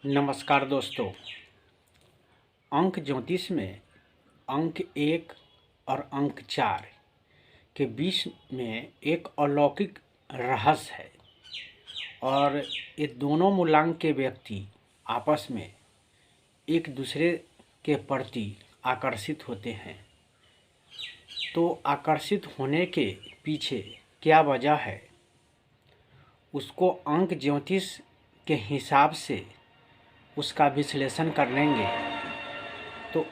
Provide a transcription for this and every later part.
नमस्कार दोस्तों। अंक ज्योतिष में अंक 1 और अंक 4 के बीच में एक अलौकिक रहस्य है और ये दोनों मूलांक के व्यक्ति आपस में एक दूसरे के प्रति आकर्षित होते हैं। तो आकर्षित होने के पीछे क्या वजह है, उसको अंक ज्योतिष के हिसाब से उसका विश्लेषण कर लेंगे। तो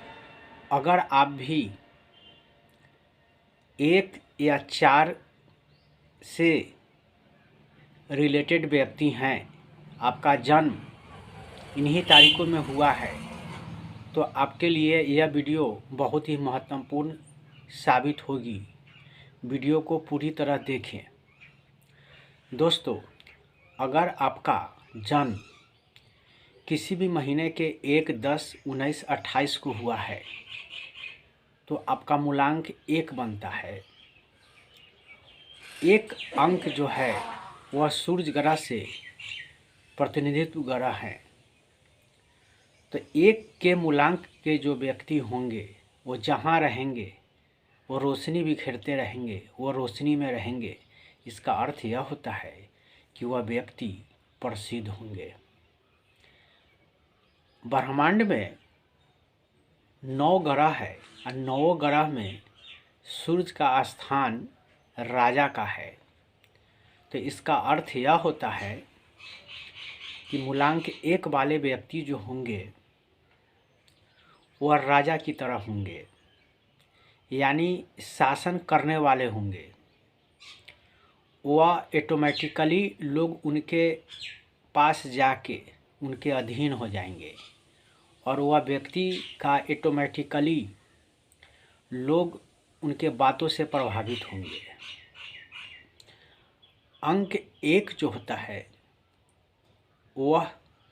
अगर आप भी 1 या 4 से रिलेटेड व्यक्ति हैं, आपका जन्म इन्हीं तारीखों में हुआ है, तो आपके लिए यह वीडियो बहुत ही महत्वपूर्ण साबित होगी। वीडियो को पूरी तरह देखें। दोस्तों, अगर आपका जन्म किसी भी महीने के 1, 10, 19, 28 को हुआ है तो आपका मूलांक 1 बनता है। एक अंक जो है वह सूर्य ग्रह से प्रतिनिधित्व ग्रह है। तो 1 के मूलांक के जो व्यक्ति होंगे वो जहाँ रहेंगे वो रोशनी बिखेरते रहेंगे, वो रोशनी में रहेंगे। इसका अर्थ यह होता है कि वह व्यक्ति प्रसिद्ध होंगे। ब्रह्मांड में 9 ग्रह है और 9 ग्रह में सूर्य का स्थान राजा का है। तो इसका अर्थ यह होता है कि मूलांक 1 वाले व्यक्ति जो होंगे वह राजा की तरह होंगे, यानी शासन करने वाले होंगे। वह ऑटोमेटिकली लोग उनके पास जाके उनके अधीन हो जाएंगे और वह व्यक्ति का ऑटोमेटिकली लोग उनके बातों से प्रभावित होंगे। अंक 1 जो होता है वह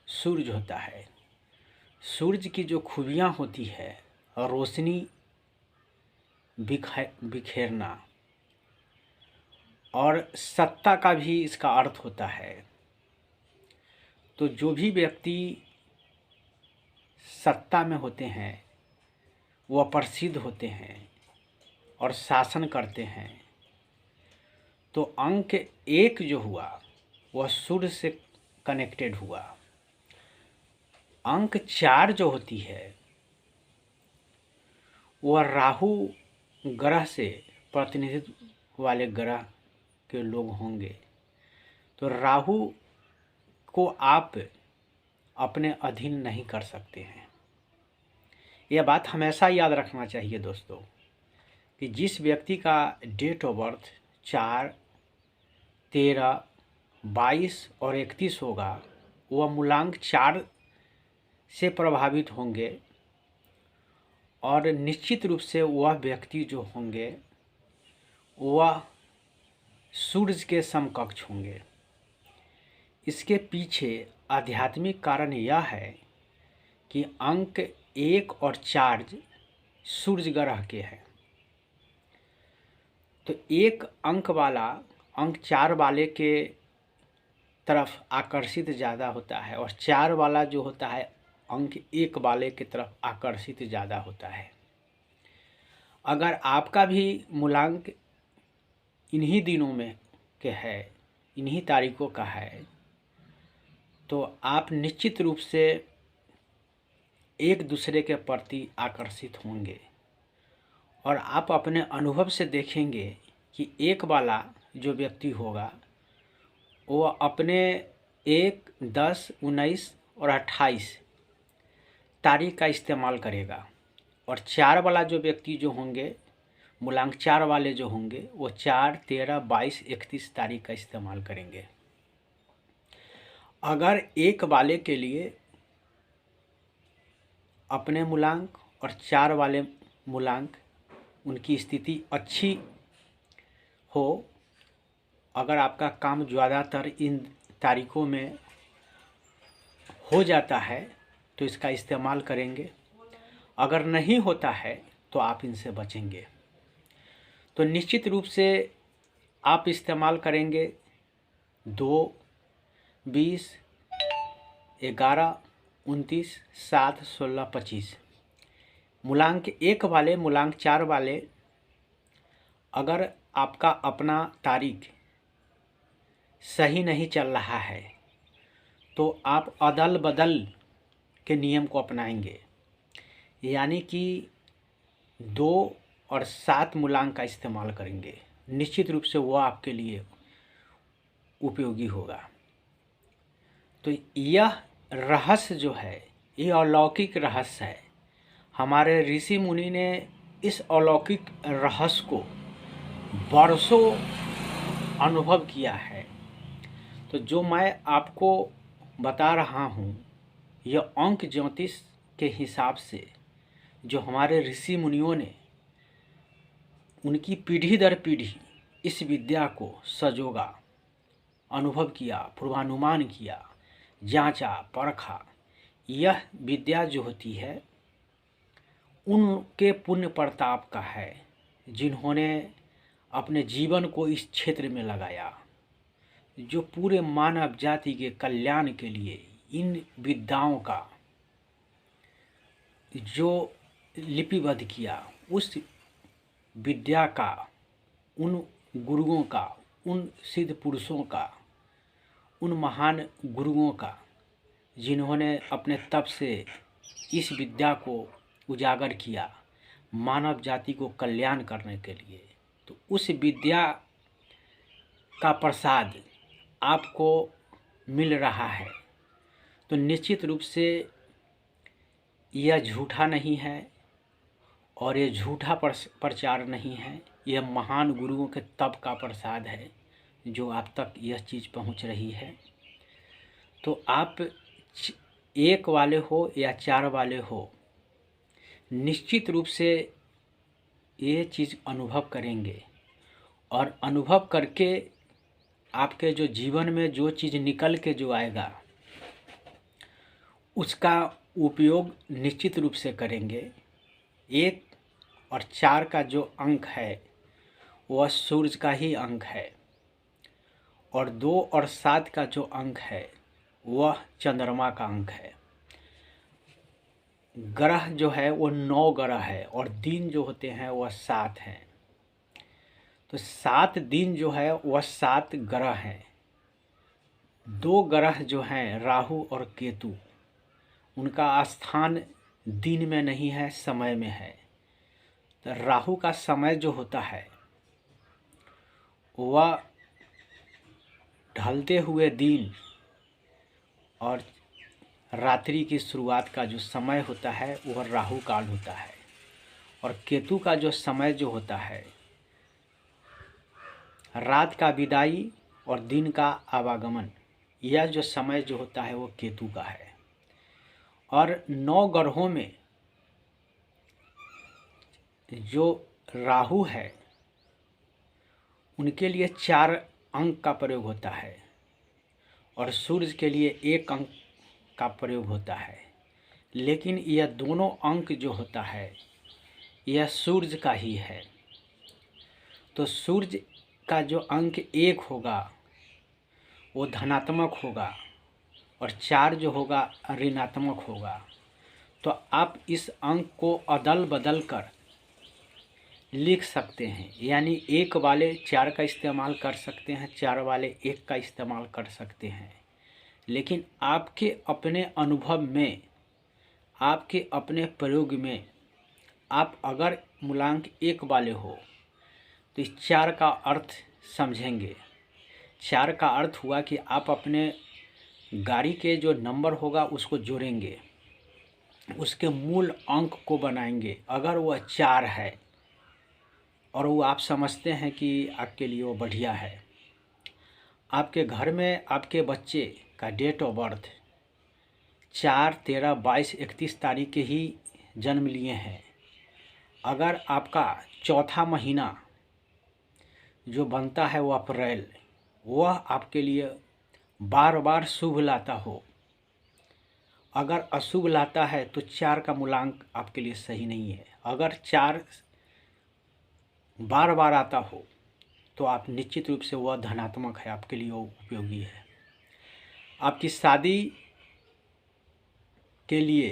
सूर्य होता है। सूर्य की जो खूबियाँ होती है, रोशनी बिखेरना और सत्ता का भी इसका अर्थ होता है। तो जो भी व्यक्ति सत्ता में होते हैं वह प्रसिद्ध होते हैं और शासन करते हैं। तो अंक 1 जो हुआ वह सूर्य से कनेक्टेड हुआ। अंक 4 जो होती है वह राहु ग्रह से प्रतिनिधित्व वाले ग्रह के लोग होंगे। तो राहु को आप अपने अधीन नहीं कर सकते हैं। यह बात हमेशा याद रखना चाहिए दोस्तों कि जिस व्यक्ति का डेट ऑफ बर्थ 4, 13, 22 और 31 होगा वह मूलांक 4 से प्रभावित होंगे और निश्चित रूप से वह व्यक्ति जो होंगे वह सूर्य के समकक्ष होंगे। इसके पीछे आध्यात्मिक कारण यह है कि अंक 1 और 4 सूर्य ग्रह के हैं। तो 1 अंक वाला अंक 4 वाले के तरफ आकर्षित ज़्यादा होता है और 4 वाला जो होता है अंक 1 वाले की तरफ आकर्षित ज़्यादा होता है। अगर आपका भी मूलांक इन्हीं दिनों में के है, इन्हीं तारीखों का है, तो आप निश्चित रूप से एक दूसरे के प्रति आकर्षित होंगे और आप अपने अनुभव से देखेंगे कि 1 वाला जो व्यक्ति होगा वो अपने 1, 10, 19 और 28 तारीख का इस्तेमाल करेगा और 4 वाला जो व्यक्ति जो होंगे, मूलांक 4 वाले जो होंगे वो 4, 13, 22, 31 तारीख का इस्तेमाल करेंगे। अगर 1 वाले के लिए अपने मूलांक और 4 वाले मूलांक उनकी स्थिति अच्छी हो, अगर आपका काम ज़्यादातर इन तारीखों में हो जाता है तो इसका इस्तेमाल करेंगे। अगर नहीं होता है तो आप इनसे बचेंगे। तो निश्चित रूप से आप इस्तेमाल करेंगे 2, 20, 11, 29, 7, 16, 25। मूलांक 1 वाले, मूलांक 4 वाले, अगर आपका अपना तारीख सही नहीं चल रहा है तो आप अदल बदल के नियम को अपनाएंगे, यानी कि 2 और 7 मूलांक का इस्तेमाल करेंगे। निश्चित रूप से वह आपके लिए उपयोगी होगा। तो यह रहस्य जो है, ये अलौकिक रहस्य है। हमारे ऋषि मुनि ने इस अलौकिक रहस्य को वर्षों अनुभव किया है। तो जो मैं आपको बता रहा हूँ, यह अंक ज्योतिष के हिसाब से जो हमारे ऋषि मुनियों ने उनकी पीढ़ी दर पीढ़ी इस विद्या को सजोगा, अनुभव किया, पूर्वानुमान किया, जांचा, परखा। यह विद्या जो होती है उनके पुण्य प्रताप का है, जिन्होंने अपने जीवन को इस क्षेत्र में लगाया, जो पूरे मानव जाति के कल्याण के लिए इन विद्याओं का जो लिपिबद्ध किया, उस विद्या का, उन गुरुओं का, उन सिद्ध पुरुषों का, उन महान गुरुओं का, जिन्होंने अपने तप से इस विद्या को उजागर किया मानव जाति को कल्याण करने के लिए। तो उस विद्या का प्रसाद आपको मिल रहा है। तो निश्चित रूप से यह झूठा नहीं है और ये झूठा प्रचार नहीं है। यह महान गुरुओं के तप का प्रसाद है जो आप तक यह चीज़ पहुंच रही है। तो आप 1 वाले हो या 4 वाले हो, निश्चित रूप से ये चीज़ अनुभव करेंगे और अनुभव करके आपके जो जीवन में जो चीज़ निकल के जो आएगा उसका उपयोग निश्चित रूप से करेंगे। 1 और 4 का जो अंक है वह सूर्य का ही अंक है और 2 और 7 का जो अंक है वह चंद्रमा का अंक है। ग्रह जो है वो 9 ग्रह है और दिन जो होते हैं वह 7 हैं। तो 7 दिन जो है वह 7 ग्रह हैं। 2 ग्रह जो हैं राहु और केतु, उनका स्थान दिन में नहीं है, समय में है। तो राहु का समय जो होता है वह ढलते हुए दिन और रात्रि की शुरुआत का जो समय होता है वह राहु काल होता है। और केतु का जो समय जो होता है रात का विदाई और दिन का आवागमन, यह जो समय जो होता है वो केतु का है। और 9 ग्रहों में जो राहु है उनके लिए 4 अंक का प्रयोग होता है और सूर्य के लिए 1 अंक का प्रयोग होता है। लेकिन यह दोनों अंक जो होता है यह सूर्य का ही है। तो सूर्य का जो अंक 1 होगा वो धनात्मक होगा और 4 जो होगा ऋणात्मक होगा। तो आप इस अंक को अदल बदल कर लिख सकते हैं, यानी 1 वाले 4 का इस्तेमाल कर सकते हैं, 4 वाले 1 का इस्तेमाल कर सकते हैं। लेकिन आपके अपने अनुभव में, आपके अपने प्रयोग में आप अगर मूलांक 1 वाले हो तो इस 4 का अर्थ समझेंगे। 4 का अर्थ हुआ कि आप अपने गाड़ी के जो नंबर होगा उसको जोड़ेंगे, उसके मूल अंक को बनाएंगे। अगर वह 4 है और वो आप समझते हैं कि आपके लिए वो बढ़िया है, आपके घर में आपके बच्चे का डेट ऑफ बर्थ 4, 13, 22, 31 तारीख के ही जन्म लिए हैं, अगर आपका चौथा महीना जो बनता है वो अप्रैल, वह आपके लिए बार बार शुभ लाता हो, अगर अशुभ लाता है तो 4 का मूलांक आपके लिए सही नहीं है। अगर 4 बार बार आता हो तो आप निश्चित रूप से वह धनात्मक है, आपके लिए वो उपयोगी है। आपकी शादी के लिए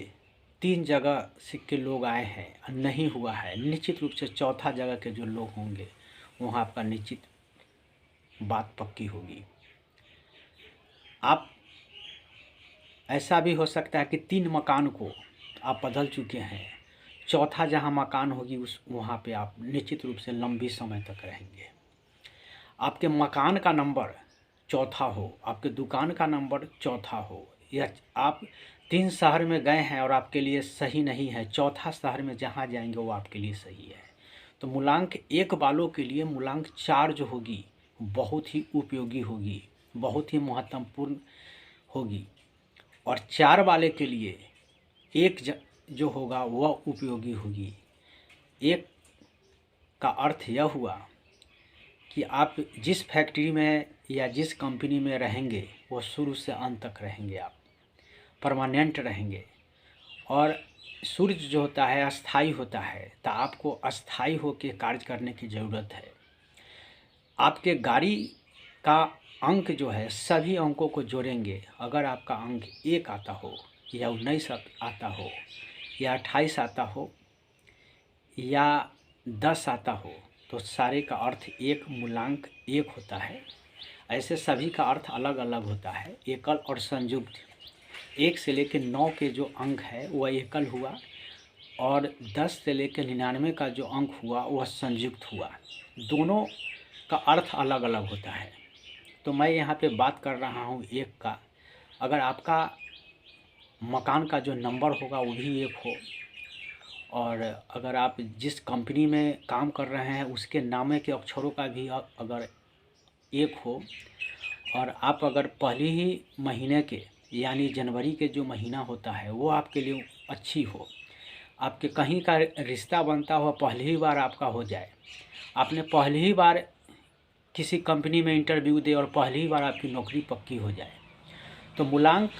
3 जगह से के लोग आए हैं, नहीं हुआ है, निश्चित रूप से चौथा जगह के जो लोग होंगे वहाँ आपका निश्चित बात पक्की होगी। आप ऐसा भी हो सकता है कि 3 मकान को आप बदल चुके हैं, चौथा जहाँ मकान होगी उस वहाँ पे आप निश्चित रूप से लंबी समय तक रहेंगे। आपके मकान का नंबर चौथा हो, आपके दुकान का नंबर चौथा हो, या आप 3 शहर में गए हैं और आपके लिए सही नहीं है, चौथा शहर में जहाँ जाएंगे वो आपके लिए सही है। तो मूलांक 1 वालों के लिए मूलांक 4 जो होगी बहुत ही उपयोगी होगी, बहुत ही महत्वपूर्ण होगी। और 4 वाले के लिए 1 जो होगा वह उपयोगी होगी। 1 का अर्थ यह हुआ कि आप जिस फैक्ट्री में या जिस कंपनी में रहेंगे वो शुरू से अंत तक रहेंगे, आप परमानेंट रहेंगे। और सूर्य जो होता है अस्थाई होता है, तो आपको अस्थाई होकर कार्य करने की ज़रूरत है। आपके गाड़ी का अंक जो है सभी अंकों को जोड़ेंगे। अगर आपका अंक 1 आता हो या 19 आता हो या 28 आता हो या 10 आता हो तो सारे का अर्थ 1 मूलांक 1 होता है। ऐसे सभी का अर्थ अलग अलग होता है। एकल और संयुक्त 1 से लेकर 9 के जो अंक है वह एकल हुआ और 10 से लेकर 99 का जो अंक हुआ वह संयुक्त हुआ। दोनों का अर्थ अलग अलग होता है। तो मैं यहाँ पे बात कर रहा हूँ 1 का। अगर आपका मकान का जो नंबर होगा वो भी 1 हो और अगर आप जिस कंपनी में काम कर रहे हैं उसके नामे के अक्षरों का भी अगर 1 हो और आप अगर पहले ही महीने के यानी जनवरी के जो महीना होता है वो आपके लिए अच्छी हो, आपके कहीं का रिश्ता बनता हुआ पहली ही बार आपका हो जाए, आपने पहली ही बार किसी कंपनी में इंटरव्यू दे और पहली ही बार आपकी नौकरी पक्की हो जाए, तो मूलांक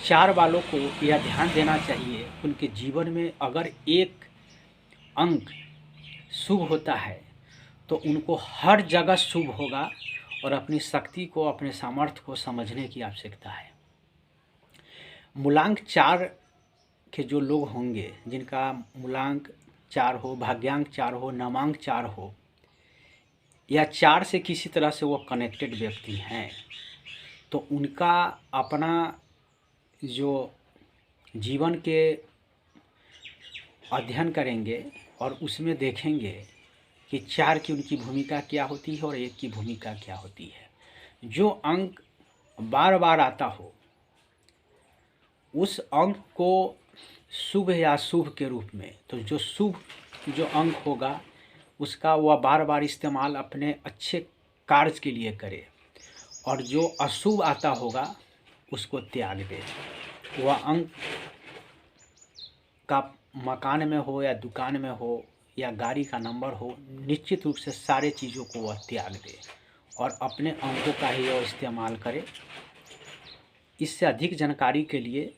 4 वालों को यह ध्यान देना चाहिए उनके जीवन में अगर 1 अंक शुभ होता है तो उनको हर जगह शुभ होगा और अपनी शक्ति को, अपने सामर्थ्य को समझने की आवश्यकता है। मूलांक 4 के जो लोग होंगे जिनका मूलांक 4 हो, भाग्यांक 4 हो, नामांक 4 हो या 4 से किसी तरह से वो कनेक्टेड व्यक्ति हैं, तो उनका अपना जो जीवन के अध्ययन करेंगे और उसमें देखेंगे कि 4 की उनकी भूमिका क्या होती है और 1 की भूमिका क्या होती है। जो अंक बार बार आता हो उस अंक को शुभ या अशुभ के रूप में, तो जो शुभ जो अंक होगा उसका वह बार बार इस्तेमाल अपने अच्छे कार्य के लिए करे और जो अशुभ आता होगा उसको त्याग दे। वह अंक का मकान में हो या दुकान में हो या गाड़ी का नंबर हो, निश्चित रूप से सारे चीज़ों को वह त्याग दे और अपने अंकों का ही वह इस्तेमाल करे। इससे अधिक जानकारी के लिए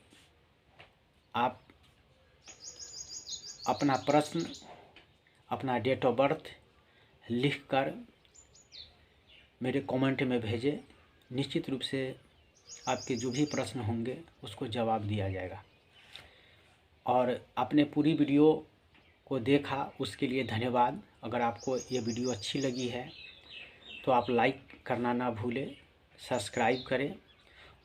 आप अपना प्रश्न, अपना डेट ऑफ बर्थ लिखकर मेरे कमेंट में भेजें। निश्चित रूप से आपके जो भी प्रश्न होंगे उसको जवाब दिया जाएगा। और आपने पूरी वीडियो को देखा उसके लिए धन्यवाद। अगर आपको ये वीडियो अच्छी लगी है तो आप लाइक करना ना भूलें, सब्सक्राइब करें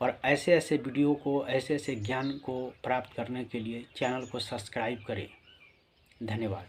और ऐसे ऐसे वीडियो को, ऐसे ऐसे ज्ञान को प्राप्त करने के लिए चैनल को सब्सक्राइब करें। धन्यवाद।